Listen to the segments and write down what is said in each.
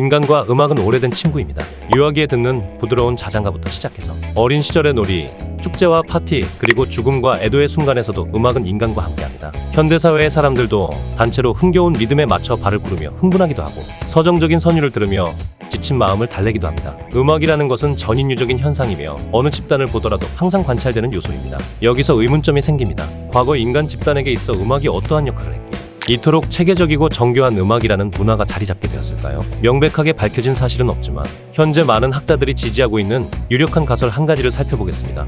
인간과 음악은 오래된 친구입니다. 유아기에 듣는 부드러운 자장가부터 시작해서 어린 시절의 놀이, 축제와 파티, 그리고 죽음과 애도의 순간에서도 음악은 인간과 함께합니다. 현대사회의 사람들도 단체로 흥겨운 리듬에 맞춰 발을 구르며 흥분하기도 하고 서정적인 선율을 들으며 지친 마음을 달래기도 합니다. 음악이라는 것은 전인류적인 현상이며 어느 집단을 보더라도 항상 관찰되는 요소입니다. 여기서 의문점이 생깁니다. 과거 인간 집단에게 있어 음악이 어떠한 역할을 했기에 이토록 체계적이고 정교한 음악이라는 문화가 자리 잡게 되었을까요? 명백하게 밝혀진 사실은 없지만 현재 많은 학자들이 지지하고 있는 유력한 가설 한 가지를 살펴보겠습니다.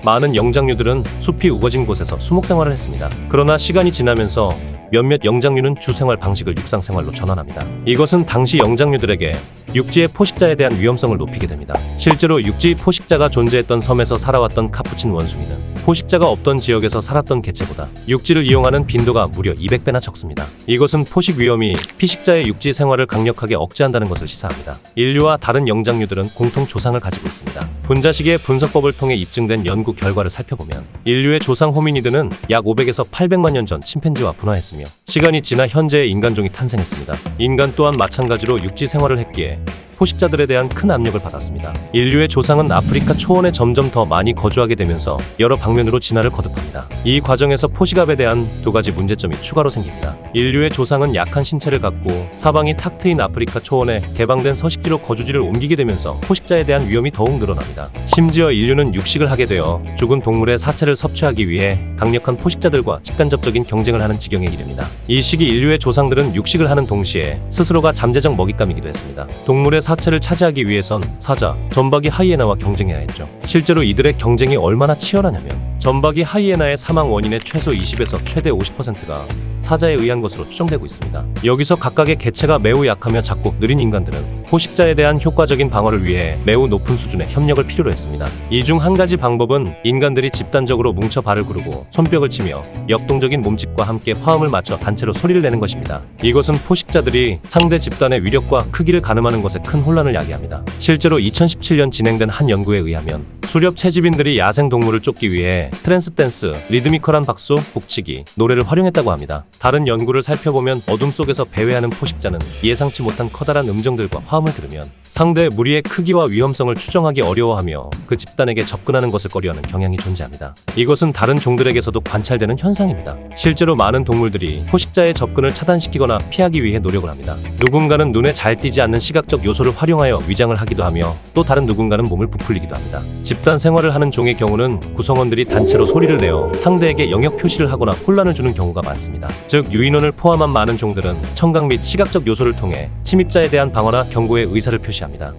많은 영장류들은 숲이 우거진 곳에서 수목 생활을 했습니다. 그러나 시간이 지나면서 몇몇 영장류는 주생활 방식을 육상생활로 전환합니다. 이것은 당시 영장류들에게 육지의 포식자에 대한 위험성을 높이게 됩니다. 실제로 육지 포식자가 존재했던 섬에서 살아왔던 카푸친 원숭이는 포식자가 없던 지역에서 살았던 개체보다 육지를 이용하는 빈도가 무려 200배나 적습니다. 이것은 포식 위험이 피식자의 육지 생활을 강력하게 억제한다는 것을 시사합니다. 인류와 다른 영장류들은 공통 조상을 가지고 있습니다. 분자식의 분석법을 통해 입증된 연구 결과를 살펴보면 인류의 조상 호미니드는 약 500에서 800만 년 전 침팬지와 분화했으며 시간이 지나 현재의 인간종이 탄생했습니다. 인간 또한 마찬가지로 육지 생활을 했기에 포식자들에 대한 큰 압력을 받았습니다. 인류의 조상은 아프리카 초원에 점점 더 많이 거주하게 되면서 여러 방면으로 진화를 거듭합니다. 이 과정에서 포식압에 대한 두 가지 문제점이 추가로 생깁니다. 인류의 조상은 약한 신체를 갖고 사방이 탁 트인 아프리카 초원에 개방된 서식지로 거주지를 옮기게 되면서 포식자에 대한 위험이 더욱 늘어납니다. 심지어 인류는 육식을 하게 되어 죽은 동물의 사체를 섭취하기 위해 강력한 포식자들과 직간접적인 경쟁을 하는 지경에 이릅니다. 이 시기 인류의 조상들은 육식을 하는 동시에 스스로가 잠재적 먹잇감이기도 했습니다. 동물의 사체를 차지하기 위해선 사자, 점박이 하이에나와 경쟁해야 했죠. 실제로 이들의 경쟁이 얼마나 치열하냐면 점박이 하이에나의 사망 원인의 최소 20에서 최대 50%가 사자에 의한 것으로 추정되고 있습니다. 여기서 각각의 개체가 매우 약하며 작고 느린 인간들은 포식자에 대한 효과적인 방어를 위해 매우 높은 수준의 협력을 필요로 했습니다. 이 중 한 가지 방법은 인간들이 집단적으로 뭉쳐 발을 구르고 손뼉을 치며 역동적인 몸짓과 함께 화음을 맞춰 단체로 소리를 내는 것입니다. 이것은 포식자들이 상대 집단의 위력과 크기를 가늠하는 것에 큰 혼란을 야기합니다. 실제로 2017년 진행된 한 연구에 의하면 수렵 채집인들이 야생 동물을 쫓기 위해 트랜스 댄스, 리드미컬한 박수, 북치기, 노래를 활용했다고 합니다. 다른 연구를 살펴보면 어둠 속에서 배회하는 포식자는 예상치 못한 커다란 음정들과 화음을 들으면 상대의 무리의 크기와 위험성을 추정하기 어려워하며 그 집단에게 접근하는 것을 꺼려하는 경향이 존재합니다. 이것은 다른 종들에게서도 관찰되는 현상입니다. 실제로 많은 동물들이 포식자의 접근을 차단시키거나 피하기 위해 노력을 합니다. 누군가는 눈에 잘 띄지 않는 시각적 요소를 활용하여 위장을 하기도 하며 또 다른 누군가는 몸을 부풀리기도 합니다. 집단 생활을 하는 종의 경우는 구성원들이 단체로 소리를 내어 상대에게 영역 표시를 하거나 혼란을 주는 경우가 많습니다. 즉 유인원을 포함한 많은 종들은 청각 및 시각적 요소를 통해 침입자에 대한 방어나 경고의 의사를 표시합니다.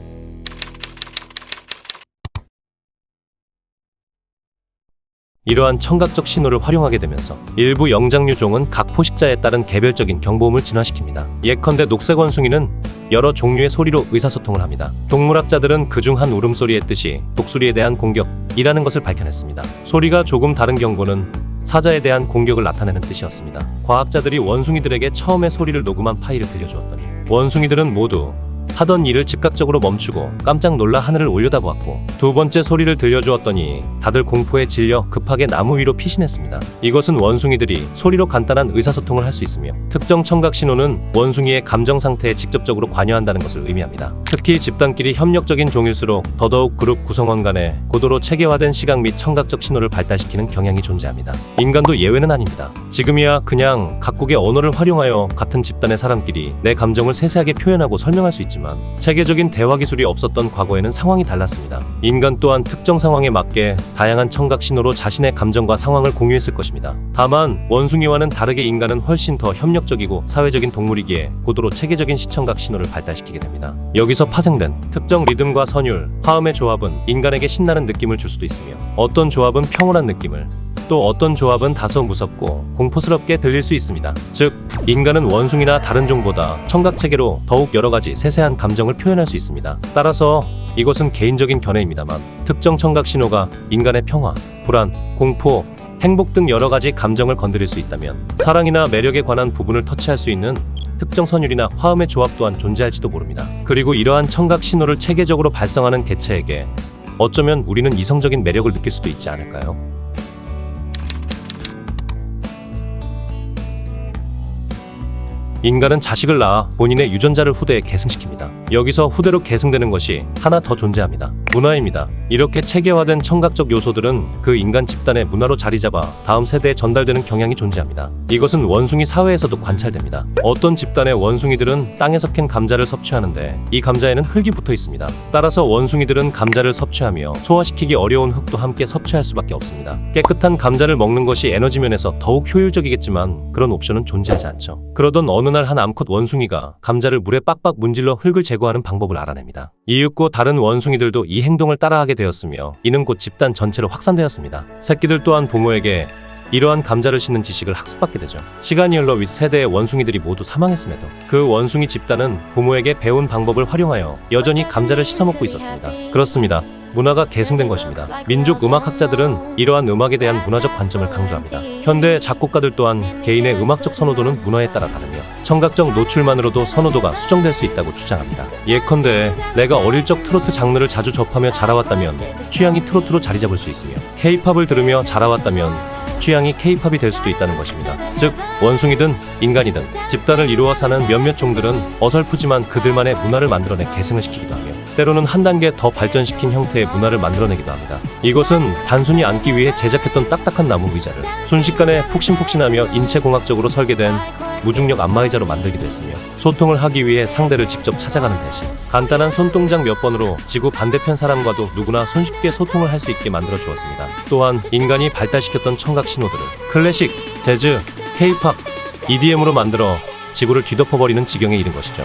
이러한 청각적 신호를 활용하게 되면서 일부 영장류 종은 각 포식자에 따른 개별적인 경보음을 진화시킵니다. 예컨대 녹색 원숭이는 여러 종류의 소리로 의사소통을 합니다. 동물학자들은 그중 한 울음소리의 뜻이 독수리에 대한 공격이라는 것을 밝혀냈습니다. 소리가 조금 다른 경고는 사자에 대한 공격을 나타내는 뜻이었습니다. 과학자들이 원숭이들에게 처음에 소리를 녹음한 파일을 들려주었더니 원숭이들은 모두 하던 일을 즉각적으로 멈추고 깜짝 놀라 하늘을 올려다보았고 두 번째 소리를 들려주었더니 다들 공포에 질려 급하게 나무 위로 피신했습니다. 이것은 원숭이들이 소리로 간단한 의사소통을 할 수 있으며 특정 청각 신호는 원숭이의 감정 상태에 직접적으로 관여한다는 것을 의미합니다. 특히 집단끼리 협력적인 종일수록 더더욱 그룹 구성원 간에 고도로 체계화된 시각 및 청각적 신호를 발달시키는 경향이 존재합니다. 인간도 예외는 아닙니다. 지금이야 그냥 각국의 언어를 활용하여 같은 집단의 사람끼리 내 감정을 세세하게 표현하고 설명할 수 있지만 체계적인 대화 기술이 없었던 과거에는 상황이 달랐습니다. 인간 또한 특정 상황에 맞게 다양한 청각 신호로 자신의 감정과 상황을 공유했을 것입니다. 다만 원숭이와는 다르게 인간은 훨씬 더 협력적이고 사회적인 동물이기에 고도로 체계적인 시청각 신호를 발달시키게 됩니다. 여기서 파생된 특정 리듬과 선율, 화음의 조합은 인간에게 신나는 느낌을 줄 수도 있으며 어떤 조합은 평온한 느낌을, 또 어떤 조합은 다소 무섭고 공포스럽게 들릴 수 있습니다. 즉, 인간은 원숭이나 다른 종보다 청각체계로 더욱 여러가지 세세한 감정을 표현할 수 있습니다. 따라서 이것은 개인적인 견해입니다만 특정 청각 신호가 인간의 평화, 불안, 공포, 행복 등 여러가지 감정을 건드릴 수 있다면 사랑이나 매력에 관한 부분을 터치할 수 있는 특정 선율이나 화음의 조합 또한 존재할지도 모릅니다. 그리고 이러한 청각 신호를 체계적으로 발성하는 개체에게 어쩌면 우리는 이성적인 매력을 느낄 수도 있지 않을까요? 인간은 자식을 낳아 본인의 유전자를 후대에 계승시킵니다. 여기서 후대로 계승되는 것이 하나 더 존재합니다. 문화입니다. 이렇게 체계화된 청각적 요소들은 그 인간 집단의 문화로 자리잡아 다음 세대에 전달되는 경향이 존재합니다. 이것은 원숭이 사회에서도 관찰됩니다. 어떤 집단의 원숭이들은 땅에서 캔 감자를 섭취하는데 이 감자에는 흙이 붙어 있습니다. 따라서 원숭이들은 감자를 섭취하며 소화시키기 어려운 흙도 함께 섭취할 수밖에 없습니다. 깨끗한 감자를 먹는 것이 에너지 면에서 더욱 효율적이겠지만 그런 옵션은 존재하지 않죠. 그러던 어느 날 한 암컷 원숭이가 감자를 물에 빡빡 문질러 흙을 제거하는 방법을 알아냅니다. 이윽고 다른 원숭이들도 이 행동을 따라하게 되었으며 이는 곧 집단 전체로 확산되었습니다. 새끼들 또한 부모에게 이러한 감자를 씻는 지식을 학습받게 되죠. 시간이 흘러 윗 세대의 원숭이들이 모두 사망했음에도 그 원숭이 집단은 부모에게 배운 방법을 활용하여 여전히 감자를 씻어먹고 있었습니다. 그렇습니다. 문화가 계승된 것입니다. 민족 음악학자들은 이러한 음악에 대한 문화적 관점을 강조합니다. 현대 작곡가들 또한 개인의 음악적 선호도는 문화에 따라 다르며 청각적 노출만으로도 선호도가 수정될 수 있다고 주장합니다. 예컨대 내가 어릴 적 트로트 장르를 자주 접하며 자라왔다면 취향이 트로트로 자리 잡을 수 있으며 K-팝을 들으며 자라왔다면 취향이 K-팝이 될 수도 있다는 것입니다. 즉 원숭이든 인간이든 집단을 이루어 사는 몇몇 종들은 어설프지만 그들만의 문화를 만들어내 계승을 시키기도 하며 때로는 한 단계 더 발전시킨 형태의 문화를 만들어내기도 합니다. 이것은 단순히 앉기 위해 제작했던 딱딱한 나무 의자를 순식간에 푹신푹신하며 인체공학적으로 설계된 무중력 안마의자로 만들기도 했으며 소통을 하기 위해 상대를 직접 찾아가는 대신 간단한 손동작 몇 번으로 지구 반대편 사람과도 누구나 손쉽게 소통을 할 수 있게 만들어 주었습니다. 또한 인간이 발달시켰던 청각 신호들을 클래식, 재즈, K-팝, EDM으로 만들어 지구를 뒤덮어버리는 지경에 이른 것이죠.